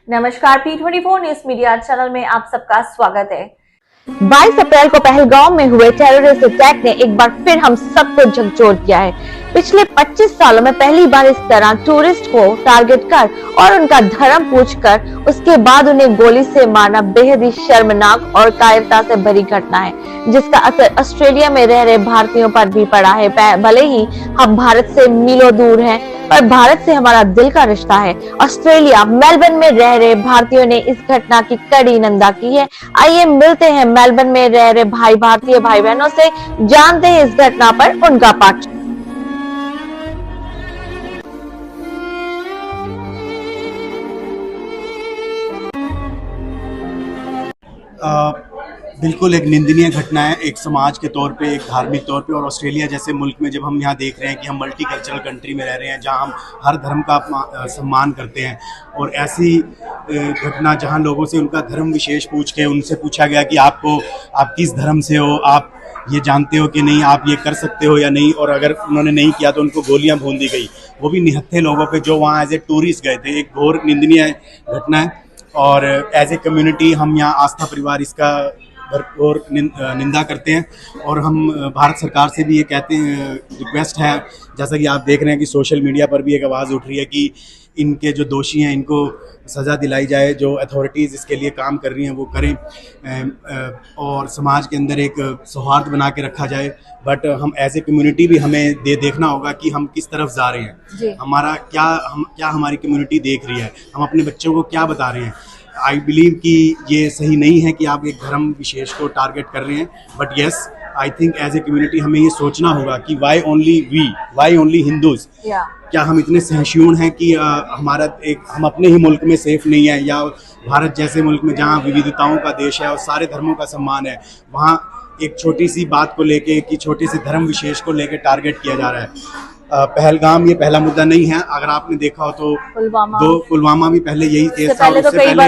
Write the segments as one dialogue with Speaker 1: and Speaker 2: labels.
Speaker 1: नमस्कार, P24 news media channel में आप सबका स्वागत है। 22 अप्रैल को पहलगाम में हुए टेररिस्ट अटैक ने एक बार फिर हम सबको झकझोर किया है। पिछले 25 सालों में पहली बार इस तरह टूरिस्ट को टारगेट कर और उनका धर्म पूछकर उसके बाद उन्हें गोली से मारना बेहद ही शर्मनाक और कायरता से भरी घटना है, जिसका असर ऑस्ट्रेलिया में रह रहे भारतीयों पर भी पड़ा है। भले ही हम भारत से मीलों दूर हैं, पर भारत से हमारा दिल का रिश्ता है। ऑस्ट्रेलिया मेलबर्न में रह रहे भारतीयों ने इस घटना की कड़ी निंदा की है। आइए मिलते हैं मेलबर्न में रह रहे भारतीय भाई बहनों से, जानते हैं इस घटना पर उनका पक्ष।
Speaker 2: बिल्कुल एक निंदनीय घटना है, एक समाज के तौर पे, एक धार्मिक तौर पे। और ऑस्ट्रेलिया जैसे मुल्क में जब हम यहाँ देख रहे हैं कि हम मल्टी कल्चरल कंट्री में रह रहे हैं, जहाँ हम हर धर्म का सम्मान करते हैं, और ऐसी घटना जहाँ लोगों से उनका धर्म विशेष पूछ के उनसे पूछा गया कि आप किस धर्म से हो, आप ये जानते हो कि नहीं, आप ये कर सकते हो या नहीं, और अगर उन्होंने नहीं किया तो उनको गोलियां भून दी गई, वो भी निहत्थे लोगों पे जो वहाँ एज ए टूरिस्ट गए थे। एक घोर निंदनीय घटना है, और एज ए कम्युनिटी हम यहाँ आस्था परिवार इसका भरपूर निंदा करते हैं। और हम भारत सरकार से भी ये कहते हैं, रिक्वेस्ट है, जैसा कि आप देख रहे हैं कि सोशल मीडिया पर भी एक आवाज़ उठ रही है कि इनके जो दोषी हैं इनको सज़ा दिलाई जाए, जो अथॉरिटीज़ इसके लिए काम कर रही हैं वो करें, और समाज के अंदर एक सौहार्द बना के रखा जाए। बट हम एज ए कम्युनिटी भी हमें देखना होगा कि हम किस तरफ जा रहे हैं, हमारा क्या हमारी कम्युनिटी देख रही है, हम अपने बच्चों को क्या बता रहे हैं। आई बिलीव कि ये सही नहीं है कि आप एक धर्म विशेष को टारगेट कर रहे हैं, but yes I think as a community हमें ये सोचना होगा कि वाई ओनली हिंदूज। क्या हम इतने सहिष्णु हैं कि हम अपने ही मुल्क में सेफ नहीं है, या भारत जैसे मुल्क में जहाँ विविधताओं का देश है और सारे धर्मों का सम्मान है, वहाँ एक छोटी सी बात को लेके, कि छोटे से धर्म विशेष को लेके टारगेट किया जा रहा है। पहलगाम ये पहला मुद्दा नहीं है, अगर आपने देखा हो तो पुलवामा भी पहले यही केस था। उससे पहले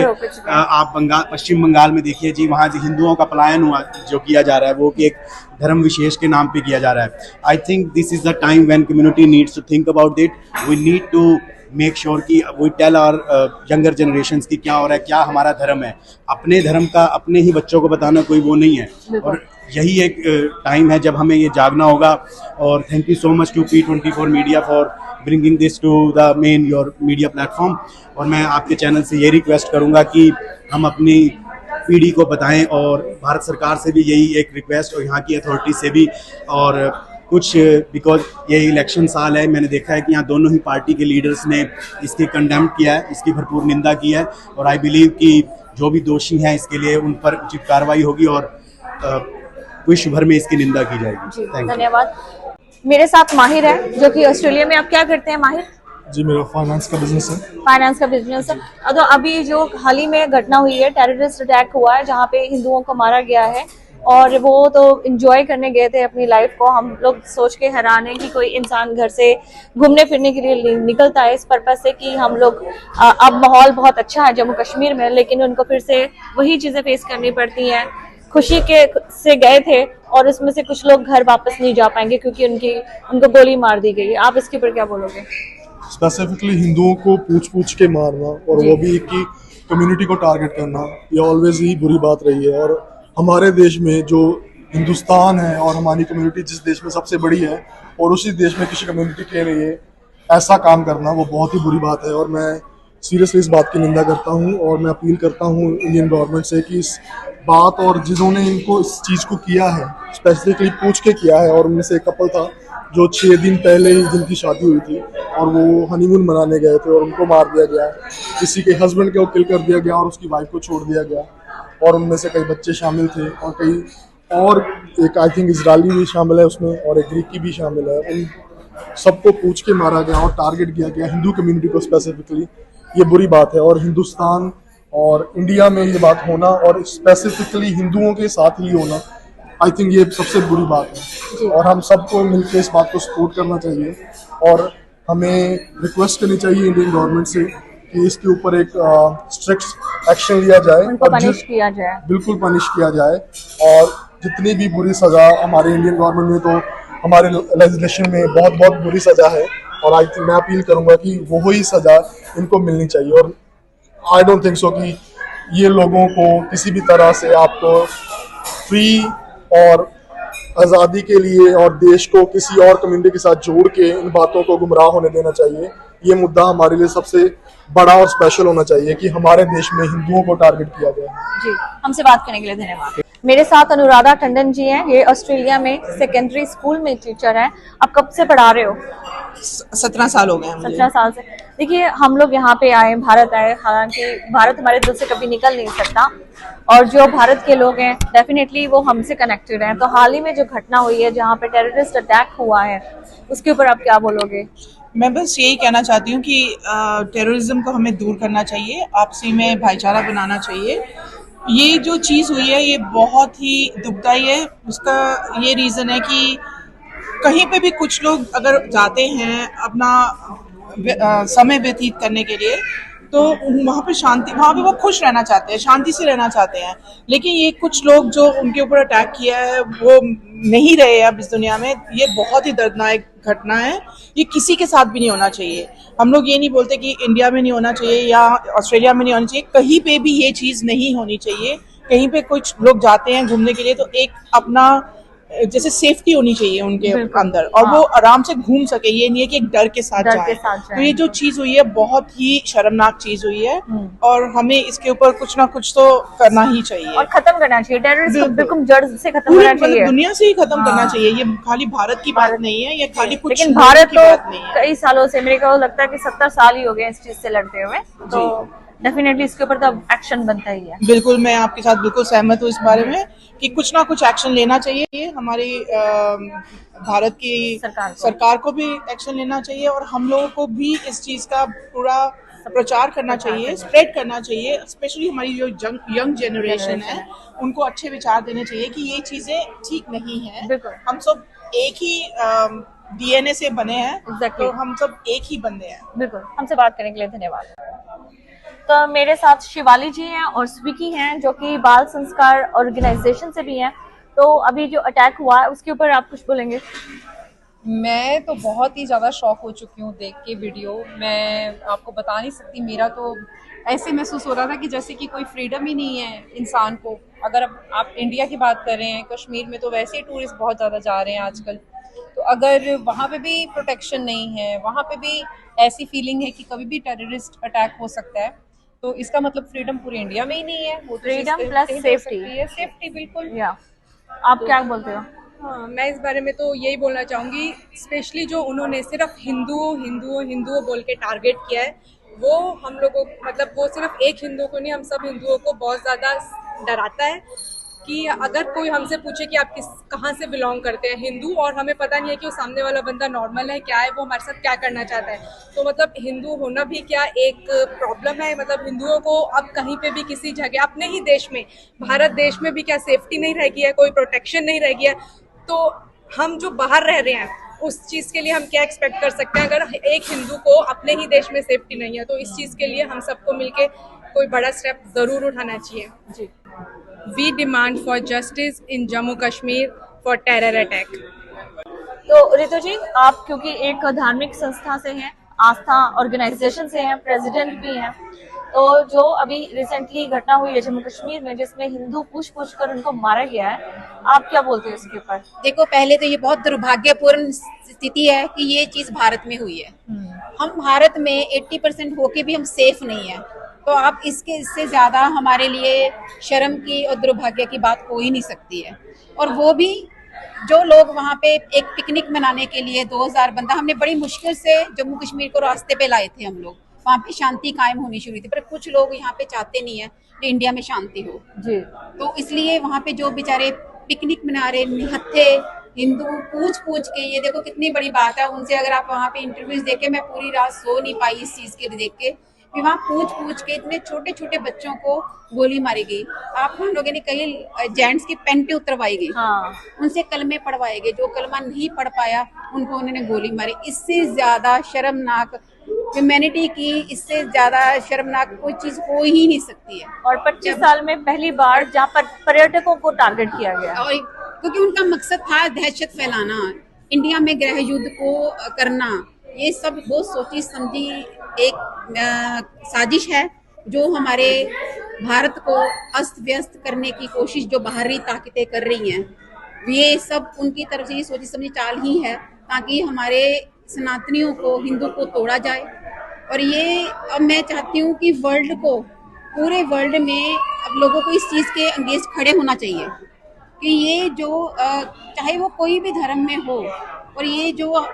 Speaker 2: आप पश्चिम बंगाल में देखिए जी, वहाँ जो हिंदुओं का पलायन हुआ जो किया जा रहा है, वो कि एक धर्म विशेष के नाम पे किया जा रहा है। I think this is the time when community needs to think about it. We need to make sure कि we tell our younger generations की क्या हो रहा है, क्या हमारा धर्म है। अपने धर्म का अपने ही बच्चों को बताना कोई वो नहीं है, और यही एक टाइम है जब हमें ये जागना होगा। और thank you so much to P24 media for bringing this to the main your media platform. और मैं आपके चैनल से ये रिक्वेस्ट करूँगा कि हम अपनी पीढ़ी को बताएं, और भारत सरकार से भी यही एक रिक्वेस्ट, और यहाँ की अथॉरिटी से भी। और कुछ बिकॉज ये इलेक्शन साल है, मैंने देखा है कि यहाँ दोनों ही पार्टी के लीडर्स ने इसकी कंडेम किया है, इसकी भरपूर निंदा की है, और आई बिलीव कि जो भी दोषी हैं इसके लिए उन पर उचित कार्रवाई होगी, और विश्व भर में इसकी निंदा की जाएगी।
Speaker 1: धन्यवाद। मेरे साथ माहिर है, जो कि ऑस्ट्रेलिया में आप क्या करते हैं माहिर?
Speaker 3: जी, मेरा फाइनेंस का बिजनेस है।
Speaker 1: फाइनेंस का बिजनेस है। तो अभी जो हाल ही में घटना हुई है, टेररिस्ट अटैक हुआ है जहाँ पे हिंदुओं को मारा गया है, और वो तो एंजॉय करने गए थे अपनी लाइफ को। हम लोग सोच के हैरान हैं कि कोई इंसान घर से घूमने फिरने के लिए निकलता है इस पर्पज से कि हम लोग अब माहौल बहुत अच्छा है जम्मू कश्मीर में, लेकिन उनको फिर से वही चीजें फेस करनी पड़ती हैं। खुशी के से गए थे, और उसमें से कुछ लोग घर वापस नहीं जा पाएंगे क्योंकि उनको गोली मार दी गई। आप इसके ऊपर क्या बोलोगे?
Speaker 3: स्पेसिफिकली हिंदुओं को पूछ के मारना, और वो भी कि कम्युनिटी को टारगेट करना, ये ऑलवेज ही बुरी बात रही है। और हमारे देश में जो हिंदुस्तान है, और हमारी कम्युनिटी जिस देश में सबसे बड़ी है, और उसी देश में किसी कम्युनिटी के लिए ऐसा काम करना, वो बहुत ही बुरी बात है। और मैं सीरियसली इस बात की निंदा करता हूँ, और मैं अपील करता हूँ इंडियन गवर्नमेंट से कि इस बात, और जिन्होंने इनको इस चीज़ को किया है स्पेसिफिकली पूछ के किया है, और उनमें से एक कपल था जो 6 दिन पहले ही जिनकी शादी हुई थी, और वो हनीमून मनाने गए थे, और उनको मार दिया गया, किसी के हस्बैंड को किल कर दिया गया, और उसकी वाइफ को छोड़ दिया गया, और उनमें से कई बच्चे शामिल थे, और कई और एक आई थिंक इजरायली भी शामिल है उसमें, और एक ग्रीकी भी शामिल है। उन सबको पूछ के मारा गया और टारगेट किया गया हिंदू कम्युनिटी को स्पेसिफिकली। ये बुरी बात है, और हिंदुस्तान और इंडिया में ये बात होना, और स्पेसिफिकली हिंदुओं के साथ ही होना, आई थिंक ये सबसे बुरी बात है। और हम सबको मिलकर इस बात को सपोर्ट करना चाहिए, और हमें रिक्वेस्ट करनी चाहिए इंडियन गवर्नमेंट से कि इसके ऊपर एक स्ट्रिक्ट एक्शन लिया जाए,
Speaker 1: उनको पनिश किया जाए,
Speaker 3: बिल्कुल पनिश किया जाए। और जितनी भी बुरी सज़ा हमारे इंडियन गवर्नमेंट में, तो हमारे लेजिस्लेशन में बहुत बहुत बुरी सज़ा है, और आई थिंक मैं अपील करूँगा कि वो ही सज़ा इनको मिलनी चाहिए। और आई डोंट थिंक सो कि ये लोगों को किसी भी तरह से आपको फ्री और आज़ादी के लिए और देश को किसी और कम्युनिटी के साथ जोड़ के इन बातों को गुमराह होने देना चाहिए। ये मुद्दा हमारे लिए सबसे बड़ा और स्पेशल होना चाहिए कि हमारे देश में हिंदुओं को टारगेट किया गया।
Speaker 1: जी, हमसे बात करने के लिए धन्यवाद। मेरे साथ अनुराधा टंडन जी हैं, ये ऑस्ट्रेलिया में सेकेंडरी स्कूल में टीचर हैं। आप कब से पढ़ा रहे हो?
Speaker 4: 17 साल हो गए हैं मुझे।
Speaker 1: 17 साल से। देखिए, हम लोग यहाँ पे आए, भारत आए, हालांकि भारत हमारे दिल से कभी निकल नहीं सकता, और जो भारत के लोग हैं डेफिनेटली वो हमसे कनेक्टेड हैं। तो हाल ही में जो घटना हुई है जहाँ पे टेररिस्ट अटैक हुआ है, उसके ऊपर आप क्या बोलोगे?
Speaker 4: मैं बस यही कहना चाहती हूँ कि टेररिज्म को हमें दूर करना चाहिए, आपसी में भाईचारा बनाना चाहिए। ये जो चीज़ हुई है ये बहुत ही दुखदाई है। उसका ये रीज़न है कि कहीं पे भी कुछ लोग अगर जाते हैं अपना समय व्यतीत करने के लिए, तो वहाँ पे शांति, वहाँ पे वो खुश रहना चाहते हैं, शांति से रहना चाहते हैं। लेकिन ये कुछ लोग जो उनके ऊपर अटैक किया है वो नहीं रहे अब इस दुनिया में। ये बहुत ही दर्दनाक घटना है, ये किसी के साथ भी नहीं होना चाहिए। हम लोग ये नहीं बोलते कि इंडिया में नहीं होना चाहिए या ऑस्ट्रेलिया में नहीं होना चाहिए, कहीं पे भी ये चीज़ नहीं होनी चाहिए। कहीं पे कुछ लोग जाते हैं घूमने के लिए तो एक अपना जैसे सेफ्टी होनी चाहिए उनके अंदर, और वो आराम से घूम सके। ये नहीं है कि एक डर के साथ जाए। तो ये जो चीज हुई है बहुत ही शर्मनाक चीज हुई है, और हमें इसके ऊपर कुछ ना कुछ तो करना ही चाहिए
Speaker 1: और खत्म करना चाहिए। टेररिज्म को बिल्कुल जड़ से खत्म करना चाहिए,
Speaker 4: दुनिया से ही खत्म करना चाहिए। ये खाली भारत की बात नहीं है, ये खाली कुछ
Speaker 1: लेकिन भारत
Speaker 4: की
Speaker 1: तो
Speaker 4: बात नहीं है।
Speaker 1: कई सालों से, मेरे को लगता है कि 70 साल ही हो गए इस चीज से लड़ते हुए, तो डेफिनेटली इसके ऊपर तो एक्शन बनता ही है।
Speaker 4: बिल्कुल, मैं आपके साथ बिल्कुल सहमत हूँ इस बारे में कि कुछ ना कुछ एक्शन लेना चाहिए। ये हमारी भारत की सरकार को भी एक्शन लेना चाहिए, और हम लोगों को भी इस चीज़ का पूरा प्रचार करना चाहिए, स्प्रेड करना चाहिए। स्पेशली हमारी जो यंग जनरेशन है उनको अच्छे विचार देने चाहिए कि ये चीज़ें ठीक नहीं है। हम सब एक ही DNA से बने हैं, तो हम सब एक ही बंदे हैं।
Speaker 1: बिल्कुल, हमसे बात करने के लिए धन्यवाद। तो मेरे साथ शिवाली जी हैं और स्विकी हैं, जो कि बाल संस्कार ऑर्गेनाइजेशन से भी हैं। तो अभी जो अटैक हुआ है उसके ऊपर आप कुछ बोलेंगे?
Speaker 5: मैं तो बहुत ही ज़्यादा शॉक हो चुकी हूँ देख के वीडियो। मैं आपको बता नहीं सकती, मेरा तो ऐसे महसूस हो रहा था कि जैसे कि कोई फ्रीडम ही नहीं है इंसान को। अगर अब आप इंडिया की बात कर रहे हैं, कश्मीर में तो वैसे ही टूरिस्ट बहुत ज़्यादा जा रहे हैं आजकल, तो अगर वहाँ पे भी प्रोटेक्शन नहीं है, वहाँ पे भी ऐसी फीलिंग है कि कभी भी टेररिस्ट अटैक हो सकता है, तो इसका मतलब फ्रीडम पूरे इंडिया में ही नहीं है। वो
Speaker 1: फ्रीडम प्लस सेफ्टी
Speaker 5: है, सेफ्टी बिल्कुल।
Speaker 1: आप क्या बोलते हो?
Speaker 6: हाँ, मैं इस बारे में तो यही बोलना चाहूँगी, स्पेशली जो उन्होंने सिर्फ हिंदुओं बोल के टारगेट किया है, वो हम लोगों, मतलब वो सिर्फ एक हिंदू को नहीं, हम सब हिंदुओं को बहुत ज़्यादा डराता है कि अगर कोई हमसे पूछे कि आप कहाँ से बिलोंग करते हैं, हिंदू, और हमें पता नहीं है कि वो सामने वाला बंदा नॉर्मल है, क्या है, वो हमारे साथ क्या करना चाहता है, तो मतलब हिंदू होना भी क्या एक प्रॉब्लम है। मतलब हिंदुओं को अब कहीं पे भी किसी जगह, अपने ही देश में, भारत देश में भी क्या सेफ्टी नहीं रह गई है, कोई प्रोटेक्शन नहीं रह गया है, तो हम जो बाहर रह रहे हैं उस चीज़ के लिए हम क्या एक्सपेक्ट कर सकते हैं अगर एक हिंदू को अपने ही देश में सेफ्टी नहीं है। तो इस चीज़ के लिए हम सबको मिलके कोई बड़ा स्टेप ज़रूर उठाना चाहिए। जी, we demand for justice in Jammu Kashmir for terror attack.
Speaker 1: तो रितु जी, आप क्योंकि एक धार्मिक संस्था से हैं, आस्था ऑर्गेनाइजेशन से हैं, प्रेसिडेंट भी हैं, तो जो अभी रिसेंटली घटना हुई है जम्मू कश्मीर में जिसमें हिंदू पूछ कर उनको मारा गया है, आप क्या बोलते हैं इसके ऊपर?
Speaker 7: देखो, पहले तो ये बहुत दुर्भाग्यपूर्ण स्थिति है कि ये चीज भारत में हुई है। हम भारत में 80% होके भी हम सेफ नहीं है, तो आप इससे ज्यादा हमारे लिए शर्म की और दुर्भाग्य की बात हो ही नहीं सकती है। और वो भी जो लोग वहाँ पे एक पिकनिक मनाने के लिए 2000 बंदा, हमने बड़ी मुश्किल से जम्मू कश्मीर को रास्ते पे लाए थे हम लोग, वहाँ पे शांति कायम होनी शुरू थी, पर कुछ लोग यहाँ पे चाहते नहीं है कि इंडिया में शांति हो जी। तो इसलिए वहाँ पे जो बेचारे पिकनिक मना रहे निहत्थे हिंदू पूछ के, ये देखो कितनी बड़ी बात है, उनसे अगर आप वहाँ पे इंटरव्यूज देखे, मैं पूरी रात सो नहीं पाई इस चीज के देख के, वहाँ पूछ के इतने छोटे छोटे बच्चों को गोली मारी गई। आप हम लोगों ने कई जेंट्स की पेंटें उतरवाई गई, उनसे कलमे पढ़वाए गए, जो कलमा नहीं पढ़ पाया उनको उन्होंने गोली मारी। इससे ज्यादा शर्मनाक ह्यूमैनिटी की, इससे ज्यादा शर्मनाक कोई चीज हो ही नहीं सकती है।
Speaker 1: और 25 साल में पहली बार जहाँ पर पर्यटकों को टारगेट किया गया,
Speaker 7: और क्योंकि उनका मकसद था दहशत फैलाना, इंडिया में गृह युद्ध को करना, ये सब बहुत सोची समझी एक साजिश है जो हमारे भारत को अस्त व्यस्त करने की कोशिश जो बाहरी ताकतें कर रही हैं, ये सब उनकी तरफ से ये सोची समझी चाल ही है ताकि हमारे सनातनियों को, हिंदू को तोड़ा जाए। और ये अब मैं चाहती हूँ कि वर्ल्ड को, पूरे वर्ल्ड में अब लोगों को इस चीज़ के अंगेंस्ट खड़े होना चाहिए कि ये जो चाहे वो कोई भी धर्म में हो, और ये जो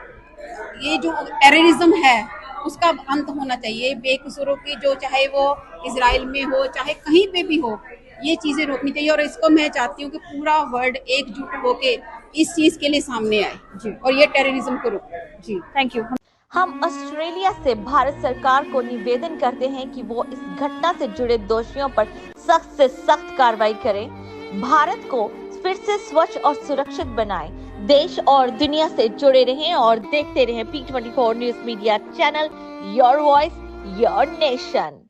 Speaker 7: टेररिज्म है उसका अंत होना चाहिए। बेकसूरों की जो, चाहे वो इजराइल में हो चाहे कहीं पे भी हो, ये चीज़ें रोकनी चाहिए। और इसको मैं चाहती हूँ कि पूरा वर्ल्ड एकजुट होके इस चीज़ के लिए सामने आए और ये टेररिज्म को रोके। जी,
Speaker 1: थैंक यू। हम ऑस्ट्रेलिया से भारत सरकार को निवेदन करते हैं कि वो इस घटना से जुड़े दोषियों पर सख्त से सख्त कार्रवाई करे, भारत को फिर से स्वच्छ और सुरक्षित बनाए, देश और दुनिया से जुड़े रहें और देखते रहें P24 news media channel, your voice your nation.